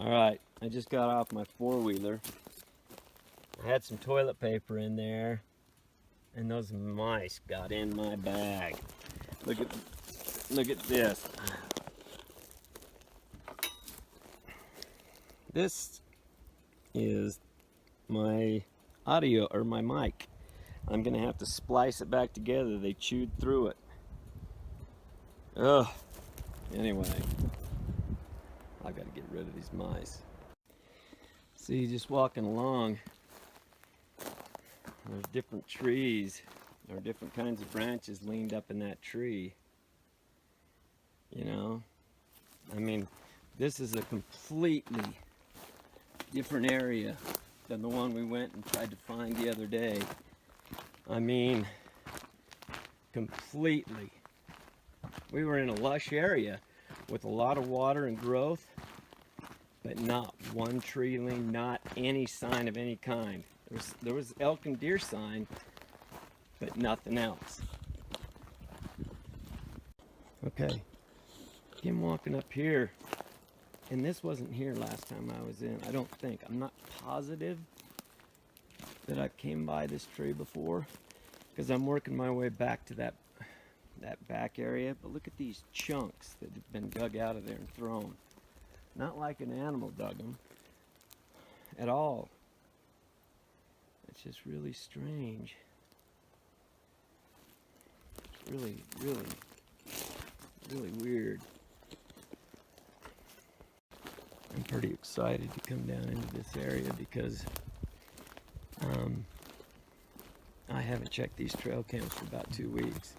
Alright, I just got off my four-wheeler. I had some toilet paper in there, and those mice got in my bag. Look at this. This is my audio, or my mic. I'm gonna have to splice it back together. They chewed through it. Ugh. Anyway, I gotta get rid of these mice. See, just walking along, there's different trees or different kinds of branches leaned up in that tree. You know, I mean, this is a completely different area than the one we went and tried to find the other day. I mean, completely. We were in a lush area with a lot of water and growth, but not one tree lean, not any sign of any kind. There was elk and deer sign, but nothing else. Okay, I'm walking up here, and this wasn't here last time I was in. I don't think. I'm not positive that I came by this tree before, because I'm working my way back to that back area. But look at these chunks that have been dug out of there and thrown. Not like an animal dug them at all. It's just really strange. It's really weird. I'm pretty excited to come down into this area because I haven't checked these trail cams for about 2 weeks.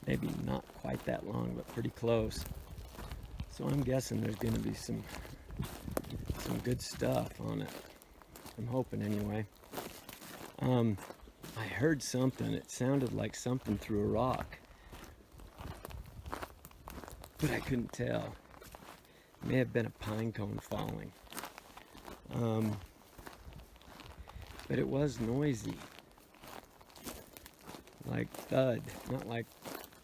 Maybe not quite that long, but pretty close. So I'm guessing there's going to be some good stuff on it. I'm hoping anyway. I heard something. It sounded like something threw a rock, but I couldn't tell. It may have been a pine cone falling. But it was noisy. Like thud, not like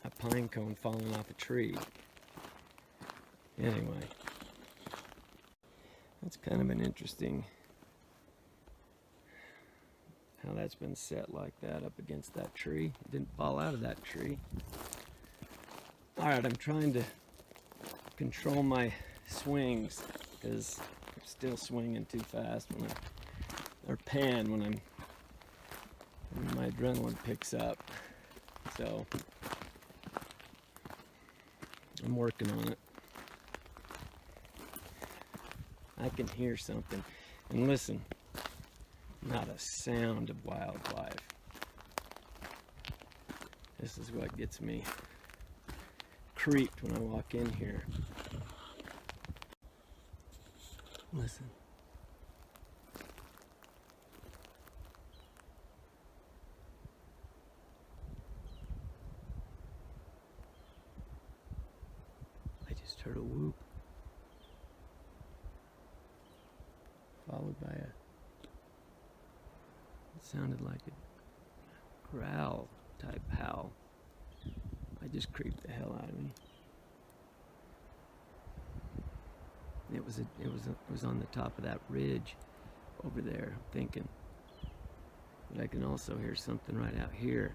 a pine cone falling off a tree. Anyway, that's kind of an interesting how that's been set like that up against that tree. It didn't fall out of that tree. Alright, I'm trying to control my swings because I'm still swinging too fast when when my adrenaline picks up. So I'm working on it. I can hear something. And listen, not a sound of wildlife. This is what gets me creeped when I walk in here. Listen. I just heard a whoop, followed by it sounded like a growl type howl. I just creeped the hell out of me. It was on the top of that ridge over there, I'm thinking. But I can also hear something right out here.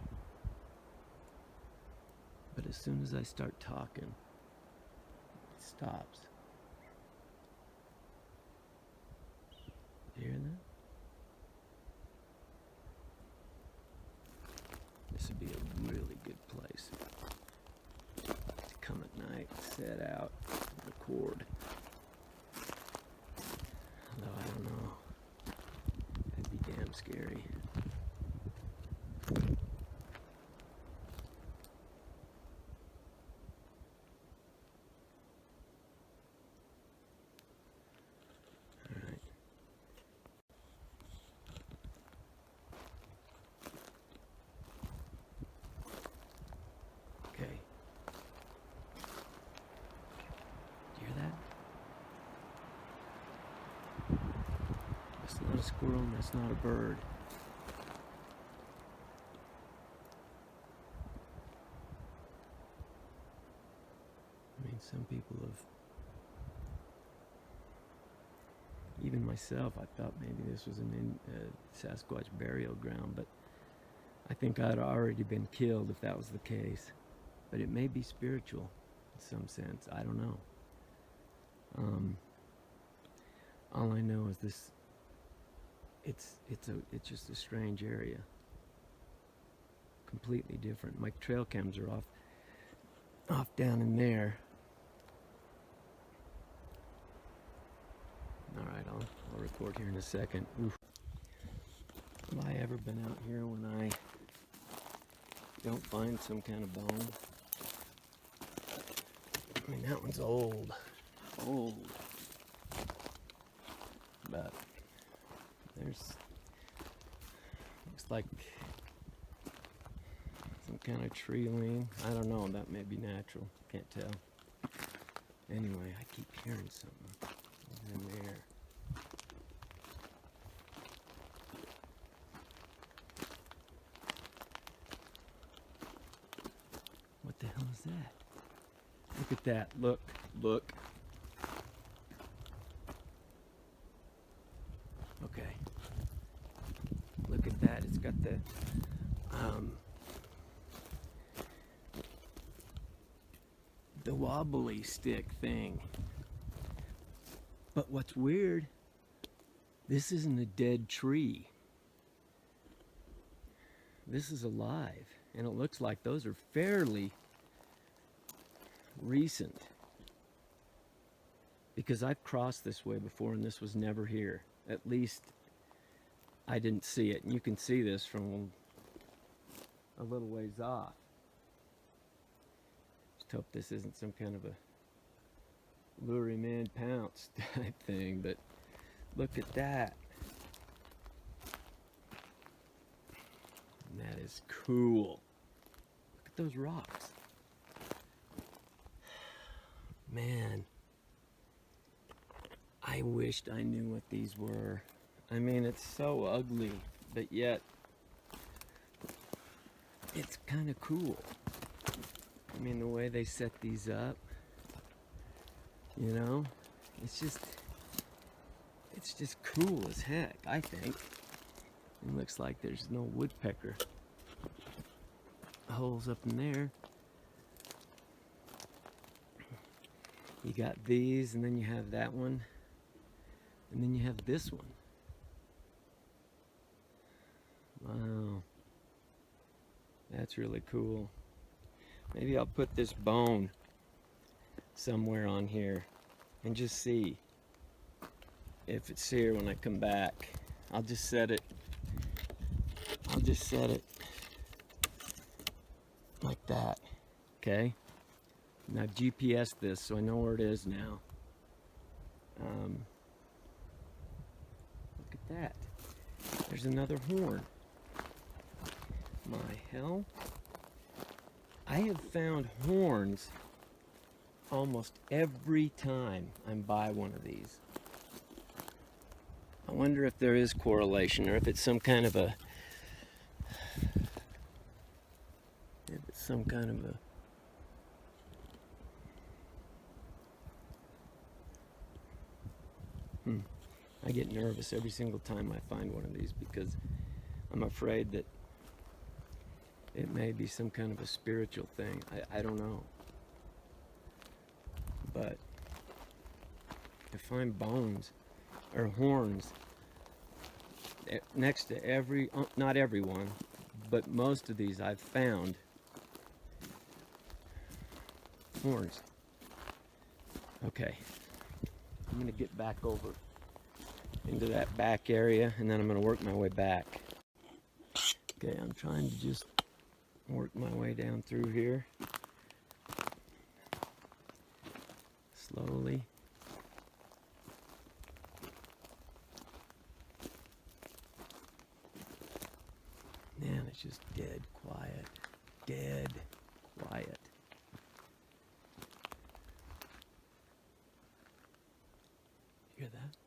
But as soon as I start talking, it stops. You hear that? This would be a really good place to come at night, set out, record. Although I don't know, that'd be damn scary. Alright. Okay. Do you hear that? That's not a squirrel, and that's not a bird. I mean, some people have even myself, I thought maybe this was an Sasquatch burial ground, but I think I'd already been killed if that was the case. But it may be spiritual in some sense. I don't know. All I know is this. It's just a strange area. Completely different. My trail cams are off down in there. All right, I'll record here in a second. Oof. Have I ever been out here when I don't find some kind of bone? I mean, that one's old. But there's, looks like some kind of tree lean. I don't know, that may be natural, can't tell. Anyway, I keep hearing something over in there. What the hell is that? Look at that, look. Okay. Look at that, it's got the wobbly stick thing. But what's weird, this isn't a dead tree. This is alive, and it looks like those are fairly recent, because I've crossed this way before and this was never here. At least I didn't see it, and you can see this from a little ways off. Just hope this isn't some kind of a lure him in, pounce type thing, but look at that. And that is cool. Look at those rocks. Man, I wished I knew what these were. I mean, it's so ugly, but yet it's kind of cool. I mean, the way they set these up, you know, it's just cool as heck, I think. It looks like there's no woodpecker holes up in there. You got these, and then you have that one, and then you have this one. Wow, that's really cool. Maybe I'll put this bone somewhere on here and just see if it's here when I come back. I'll just set it like that, okay? And I've GPSed this, so I know where it is now. Look at that. There's another horn. My hell. I have found horns almost every time I'm by one of these. I wonder if there is correlation, or if it's some kind of a I get nervous every single time I find one of these, because I'm afraid that it may be some kind of a spiritual thing. I don't know. But to find bones or horns next to every, not everyone, but most of these I've found horns. Okay, I'm gonna get back over into that back area, and then I'm gonna work my way back. Okay, I'm trying to just work my way down through here slowly. Man, it's just dead quiet. Dead quiet. You hear that?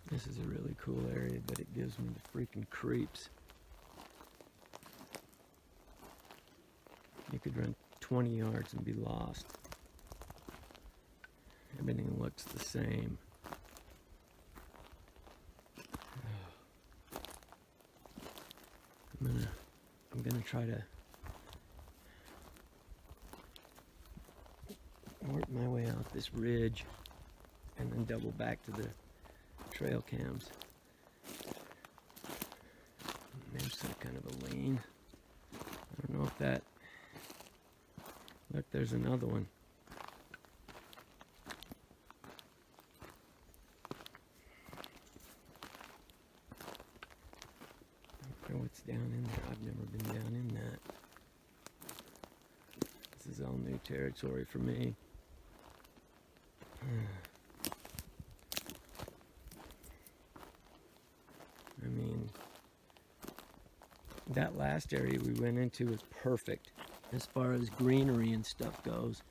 This is a really cool area, but it gives me the freaking creeps. You could run 20 yards and be lost. Everything looks the same. I'm gonna try to work my way out this ridge and then double back to the trail cams. There's some kind of a lean. I don't know if that... Look, there's another one. I don't know what's down in there. I've never been down in that. This is all new territory for me. I mean, that last area we went into was perfect as far as greenery and stuff goes,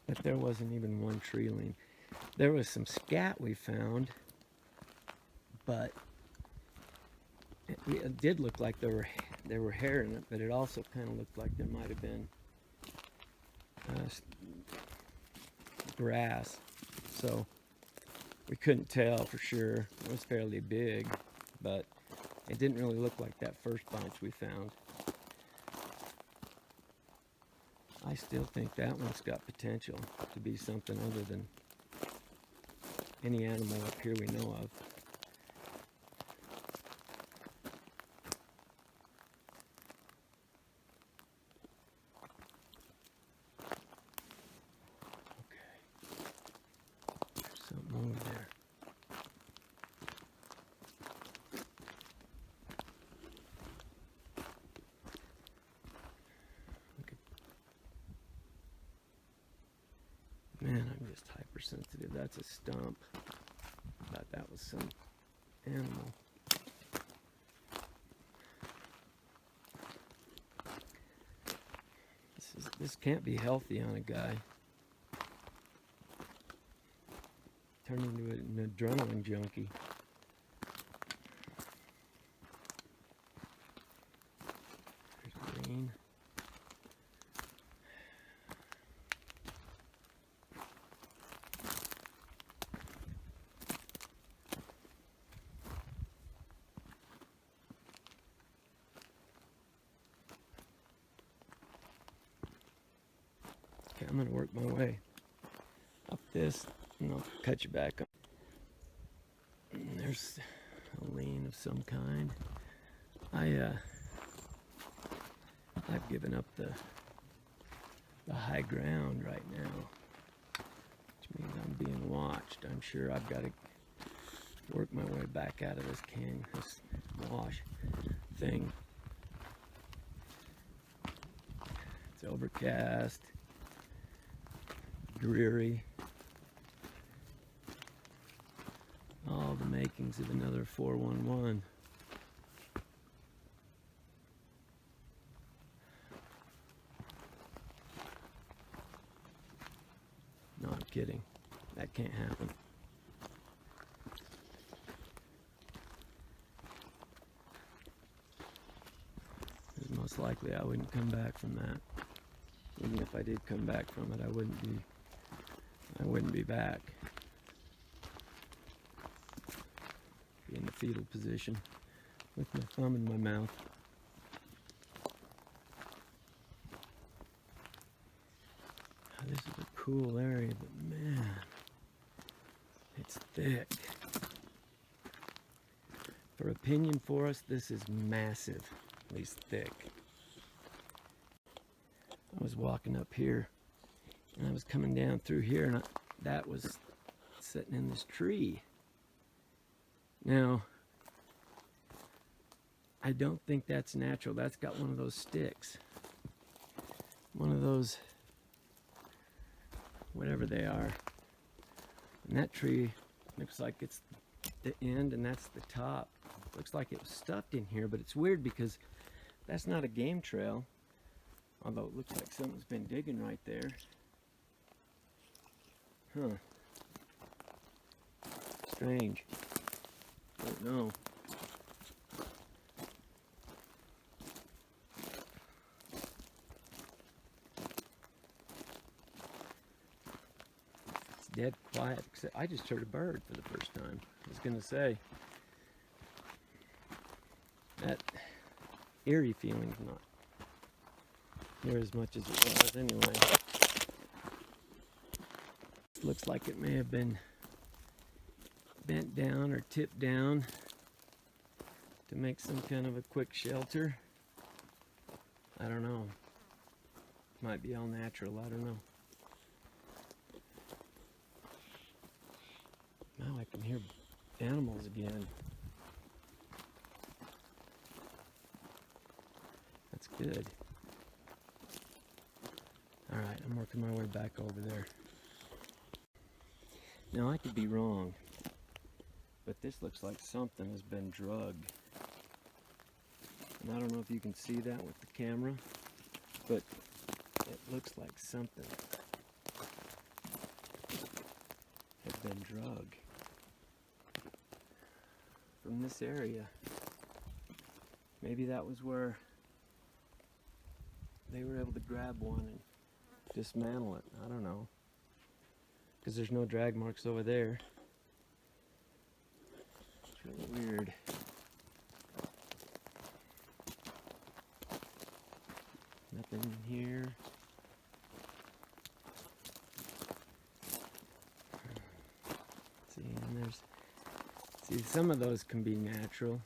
but there wasn't even one tree lean. There was some scat we found, but it did look like there were hair in it, but it also kind of looked like there might have been grass, so we couldn't tell for sure. It was fairly big, but it didn't really look like that first bunch we found. I still think that one's got potential to be something other than any animal up here we know of. Something over there. Man, I'm just hypersensitive. That's a stump. Thought that was some animal. This can't be healthy on a guy. Turned into an adrenaline junkie. There's green. Okay, I'm gonna work my way up this and I'll cut you back up. There's a lean of some kind. I've given up the high ground right now, which means I'm being watched. I'm sure I've got to work my way back out of this wash thing. It's overcast, dreary. All the makings of another 411. No, I'm kidding. That can't happen. Because most likely I wouldn't come back from that. Even if I did come back from it, I wouldn't be back. Be in the fetal position with my thumb in my mouth. This is a cool area, but man, it's thick. For a pinyon forest, this is massively thick. I was walking up here, and I was coming down through here, and that was sitting in this tree. Now, I don't think that's natural. That's got one of those sticks. One of those, whatever they are. And that tree looks like it's the end and that's the top. Looks like it was stuffed in here, but it's weird because that's not a game trail. Although it looks like someone's been digging right there. Huh. Strange. Don't know. It's dead quiet, except I just heard a bird for the first time. I was gonna say, that eerie feeling's not here as much as it was anyway. Looks like it may have been bent down or tipped down to make some kind of a quick shelter. I don't know. Might be all natural, I don't know. Now I can hear animals again. That's good. Alright, I'm working my way back over there. Now I could be wrong, but this looks like something has been drugged. And I don't know if you can see that with the camera, but it looks like something has been drugged from this area. Maybe that was where they were able to grab one and dismantle it. I don't know. Because there's no drag marks over there. It's really weird. Nothing in here. See, and see, some of those can be natural.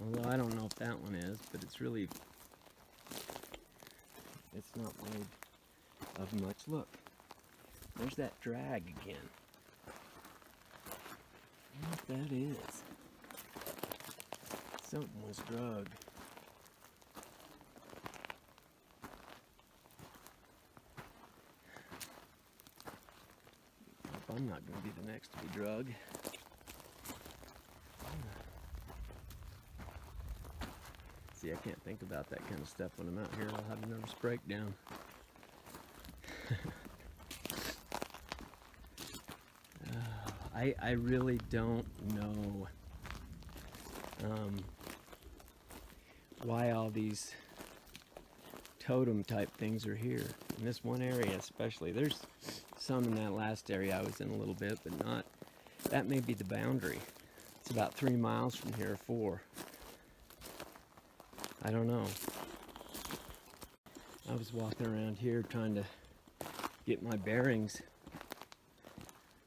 Although I don't know if that one is, but it's not made of much. Look. There's that drag again. I don't know what that is. Something was drugged. Hope I'm not going to be the next to be drugged. See, I can't think about that kind of stuff when I'm out here. I'll have a nervous breakdown. I really don't know why all these totem type things are here. In this one area especially. There's some in that last area I was in a little bit, but not. That may be the boundary. It's about 3 miles from here, 4. I don't know. I was walking around here trying to get my bearings.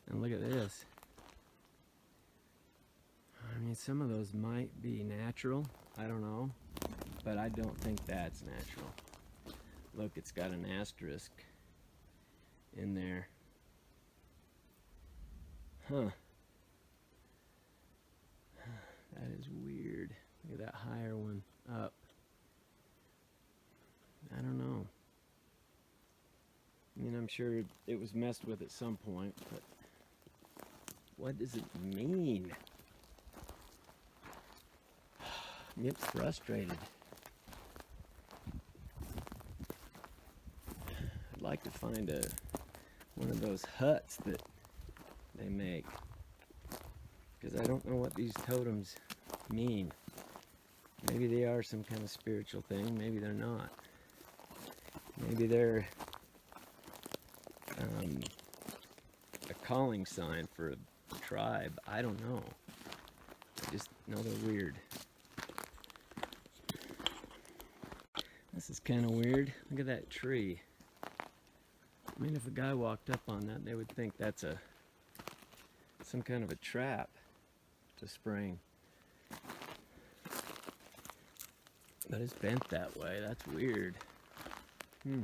And look at this. I mean, some of those might be natural. I don't know. But I don't think that's natural. Look, it's got an asterisk in there. Huh. That is weird. Look at that higher one up. I don't know. I mean, I'm sure it was messed with at some point, but what does it mean? I'm getting frustrated. I'd like to find one of those huts that they make, because I don't know what these totems mean. Maybe they are some kind of spiritual thing, maybe they're not. Maybe they're a calling sign for a tribe. I don't know. I just know they're weird. This is kind of weird. Look at that tree. I mean, if a guy walked up on that, they would think that's some kind of a trap to spring. But it's bent that way. That's weird. Okay.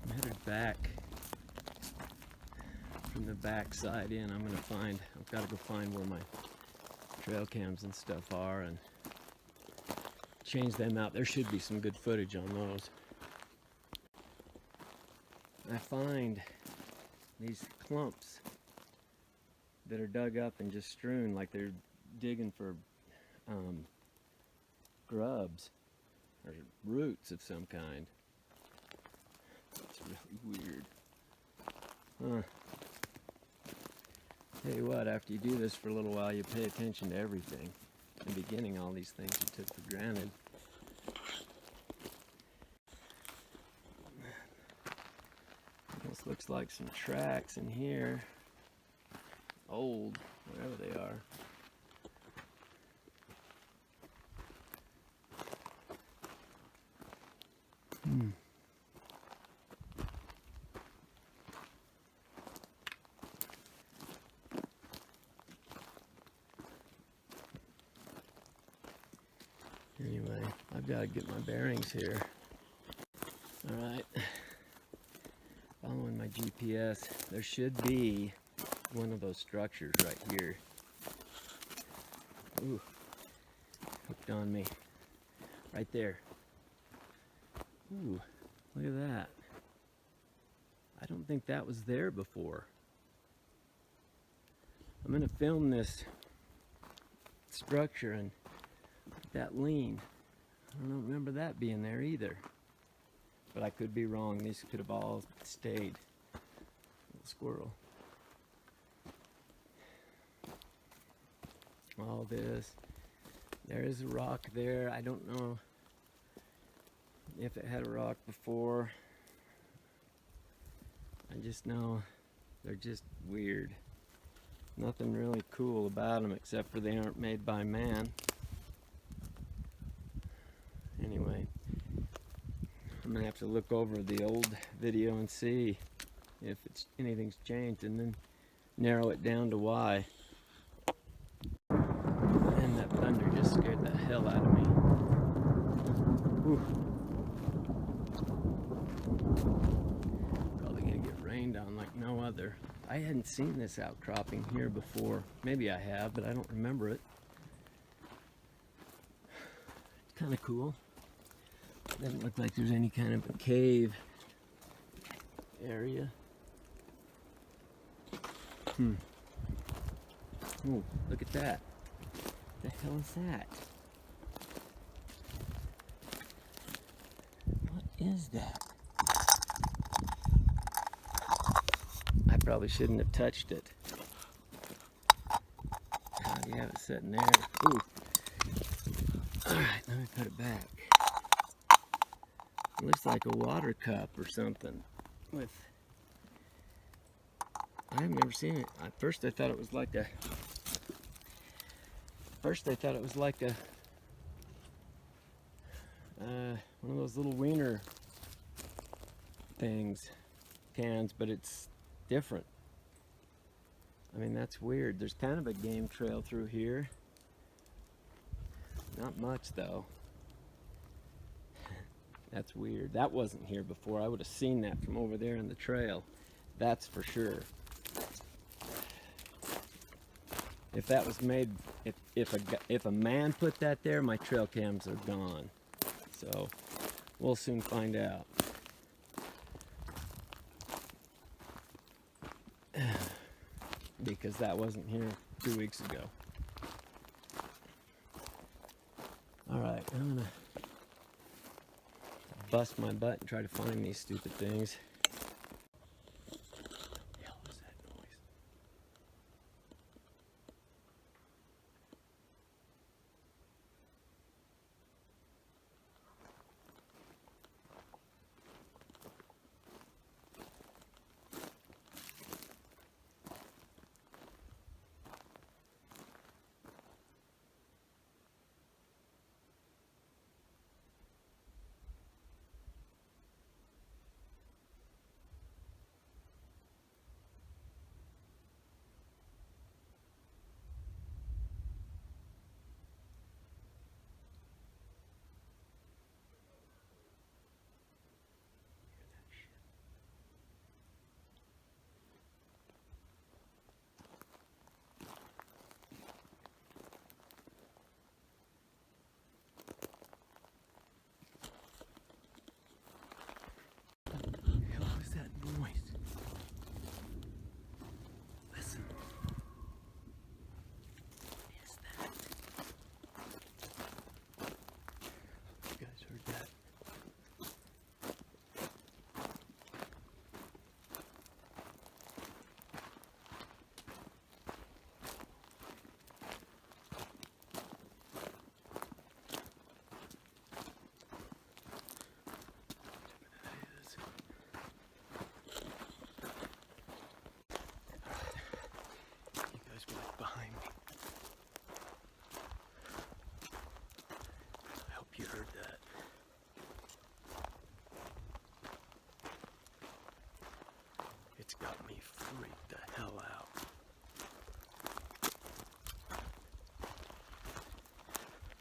I'm headed back from the back side in. I've got to go find where my trail cams and stuff are and change them out. There should be some good footage on those. I find these clumps that are dug up and just strewn like they're digging for grubs. or roots of some kind. It's really weird. Huh. Tell you what, after you do this for a little while, you pay attention to everything. In the beginning, all these things you took for granted. This looks like some tracks in here. Old, whatever they are. Anyway, I've got to get my bearings here. Alright. Following my GPS. There should be one of those structures right here. Ooh. Hooked on me. Right there. Ooh. Look at that. I don't think that was there before. I'm going to film this structure and that lean. I don't remember that being there either. But I could be wrong. These could have all stayed. Little squirrel. All this. There is a rock there. I don't know if it had a rock before. I just know they're just weird. Nothing really cool about them except for they aren't made by man. Anyway, I'm gonna have to look over the old video and see if anything's changed and then narrow it down to why. And that thunder just scared the hell out of me. Whew. Probably gonna get rained on like no other. I hadn't seen this outcropping here before. Maybe I have, but I don't remember it. It's kind of cool. Doesn't look like there's any kind of a cave area. Oh, look at that. What the hell is that? What is that? I probably shouldn't have touched it. How do you have it sitting there? Ooh. Alright, let me put it back. It looks like a water cup or something with, I've never seen it. At first I thought it was like a, one of those little wiener things, cans, but it's different. I mean, that's weird. There's kind of a game trail through here. Not much though. That's weird. That wasn't here before. I would have seen that from over there in the trail. That's for sure. If that was made, if a man put that there, my trail cams are gone. So we'll soon find out. Because that wasn't here 2 weeks ago. Alright, I'm gonna bust my butt and try to find these stupid things. What the hell was that noise? It's got me freaked the hell out.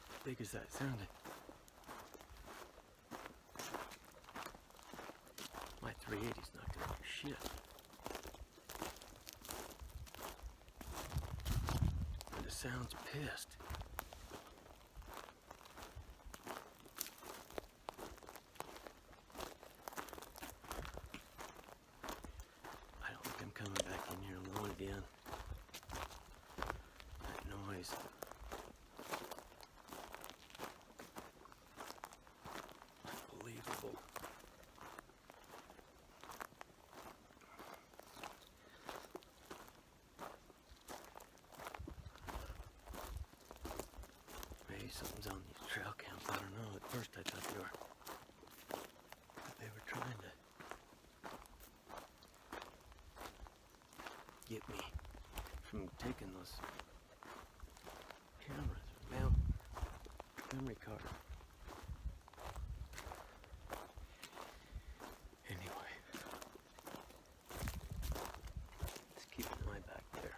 How big is that sounding? My 380's not gonna do shit. And the sound's pissed. I don't think I'm coming back in here alone again. That noise. Unbelievable. Maybe something's on these trail cams. I don't know. At first I thought they were trying to get me from taking those cameras, memory card. Anyway, let's keep an eye back there.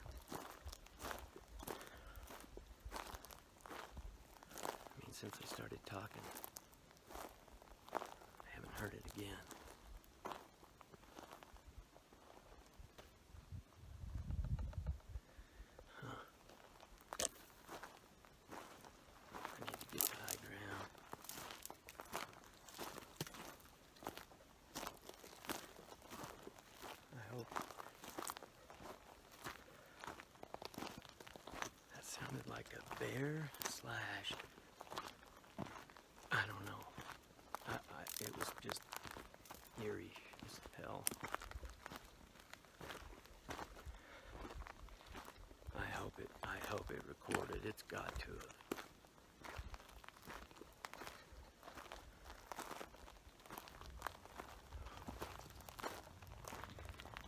I mean, since I started talking, I haven't heard it again. Sounded like a bear slash, I don't know. It was just eerie as hell. I hope it recorded. It's got to have.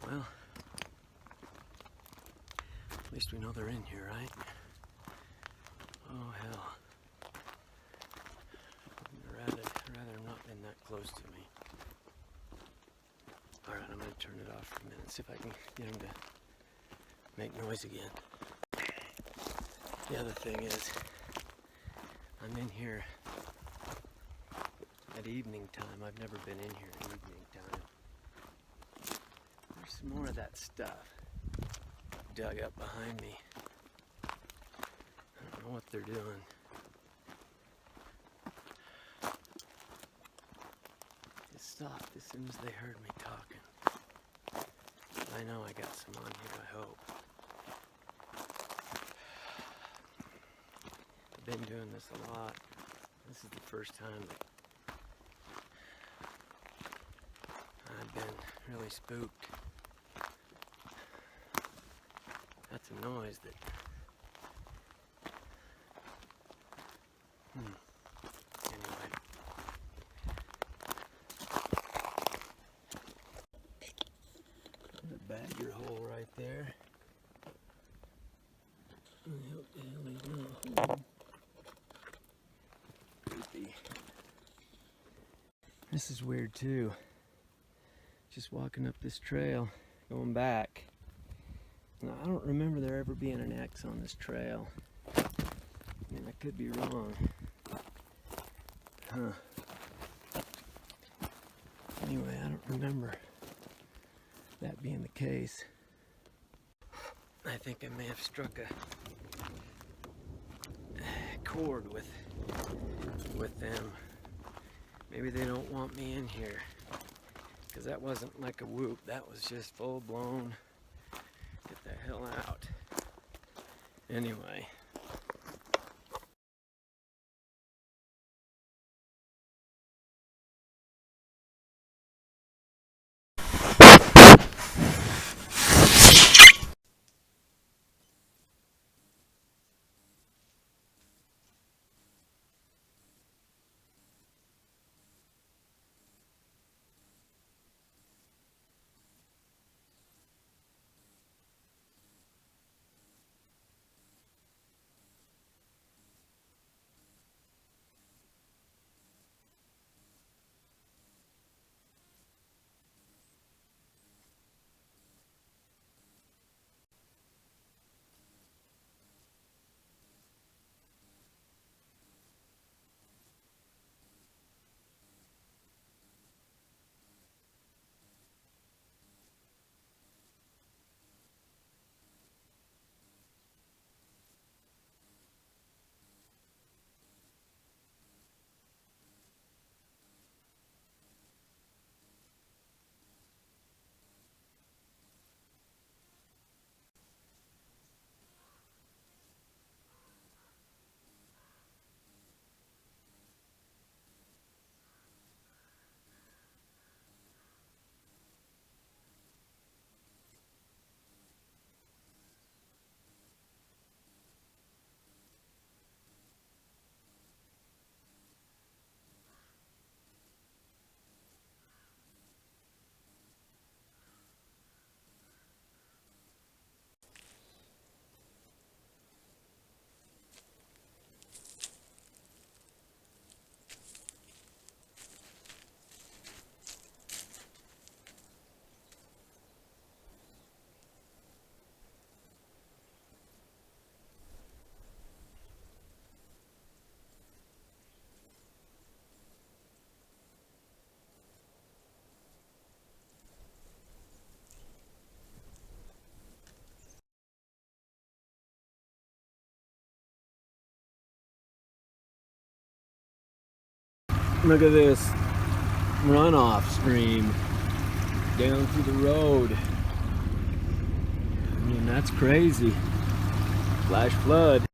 Well, at least we know they're in here, right? Oh hell. I'd rather not been that close to me. Alright, I'm gonna turn it off for a minute, see if I can get them to make noise again. The other thing is, I'm in here at evening time. I've never been in here at evening time. There's some more of that stuff dug up behind me. I don't know what they're doing. It stopped as soon as they heard me talking. I know I got some on here, I hope. I've been doing this a lot. This is the first time that I've been really spooked. That's a noise that... Anyway. A badger hole right there. I hope the hell he's not home. Creepy. This is weird too. Just walking up this trail, going back. Now, I don't remember there ever being an X on this trail. I mean, I could be wrong. Huh. Anyway, I don't remember that being the case. I think I may have struck a chord with them. Maybe they don't want me in here. Because that wasn't like a whoop. That was just full blown. Get the hell out. Anyway. Look at this runoff stream down through the road. I mean, that's crazy. Flash flood.